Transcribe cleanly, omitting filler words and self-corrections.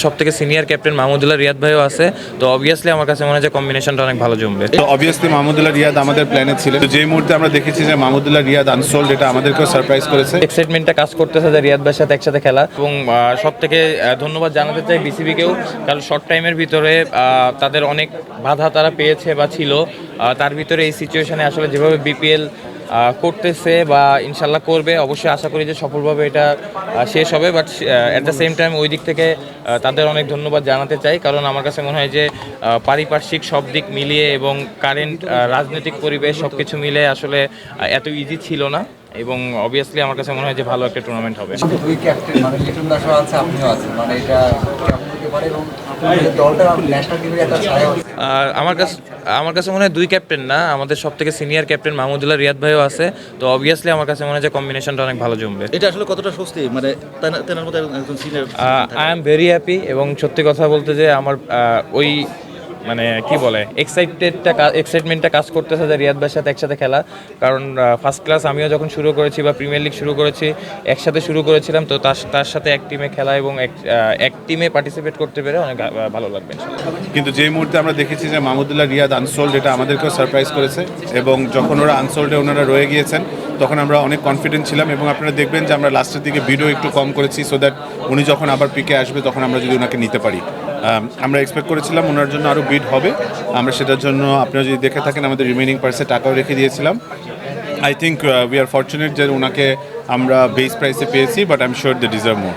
সবথেকে senior captain Mahmudullah Riyad ভাইও আছে, তো অবভিয়াসলি আমার কাছে মনে হয় যে কম্বিনেশনটা অনেক ভালো জমবে। তো অবভিয়াসলি মাহমুদুল্লাহ রিয়াদ আমাদের প্ল্যানে ছিল, তো যে মুহূর্তে আমরা দেখেছি যে মাহমুদুল্লাহ রিয়াদ আনসোল্ড, এটা আমাদেরকেও সারপ্রাইজ করেছে। এক্সাইটমেন্টটা কাজ করতেছে যে রিয়াদ ভাইয়ের সাথে একসাথে খেলা, এবং সব থেকে ধন্যবাদ জানাতে চাই বিসিবিকেও, কারণ শর্ট টাইমের ভিতরে তাদের অনেক বাধা তারা পেয়েছে বা ছিল, তার ভিতরে এই সিচুয়েশনে আসলে যেভাবে বিপিএল করতেছে বা ইনশাল্লাহ করবে, অবশ্যই আশা করি যে সফলভাবে এটা শেষ হবে। But at the same time ওই দিক থেকে তাদের অনেক ধন্যবাদ জানাতে চাই, কারণ আমার কাছে মনে হয় যে পারিপার্শ্বিক সব দিক মিলিয়ে এবং কারেন্ট রাজনৈতিক পরিবেশ সব কিছু মিলে আসলে এত ইজি ছিল না, এবং অবভিয়াসলি আমার কাছে মনে হয় যে ভালো একটা টুর্নামেন্ট হবে। দুই ক্যাপ্টেন মানে লিটন দাসও আছে, আপনিও আছেন, মানে এটা কেমন হতে পারে এবং দলটা ন্যাশনাল টিমের একটা ছায়া আমার কাছে মনে হয় দুই ক্যাপ্টেন না, আমাদের সব থেকে সিনিয়র ক্যাপ্টেন মাহমুদুল্লাহ রিয়াদ ভাইও আছে, তো অবভিয়াসলি আমার কাছে মনে হয় যে কম্বিনেশনটা অনেক ভালো জমবে। এটা আসলে কতটা স্বস্তি, মানে তেনার মতো একজন senior. I am very happy, এবং সত্যি কথা বলতে যে আমার ওই মানে কি বলে এক্সাইটমেন্টটা কাজ করতেছে যে রিয়াদ ভাইয়ের সাথে একসাথে খেলা, কারণ ফার্স্ট ক্লাস আমিও যখন শুরু করেছি বা প্রিমিয়ার লিগ শুরু করেছি একসাথে শুরু করেছিলাম, তো তার সাথে এক টিমে খেলা এবং এক টিমে পার্টিসিপেট করতে পেরে অনেক ভালো লাগবে। কিন্তু যে মুহূর্তে আমরা দেখেছি যে মাহমুদুল্লাহ রিয়াদ আনসোল্ড, এটা আমাদেরকেও সারপ্রাইজ করেছে, এবং যখন ওরা আনসোল্ডে ওনারা রয়ে গিয়েছেন তখন আমরা অনেক কনফিডেন্ট ছিলাম, এবং আপনারা দেখবেন যে আমরা লাস্টের দিকে ভিডিও একটু কম করেছি, সো দ্যাট উনি যখন আবার পিকে আসবে তখন আমরা যদি ওনাকে নিতে পারি। আমরা এক্সপেক্ট করেছিলাম ওনার জন্য আরও বিড হবে, আমরা সেটার জন্য আপনারা যদি দেখে থাকেন আমাদের রিমেনিং পার্সে টাকাও রেখে দিয়েছিলাম। I think we are fortunate যে ওনাকে আমরা বেস প্রাইসে পেয়েছি, but I am sure they deserve more.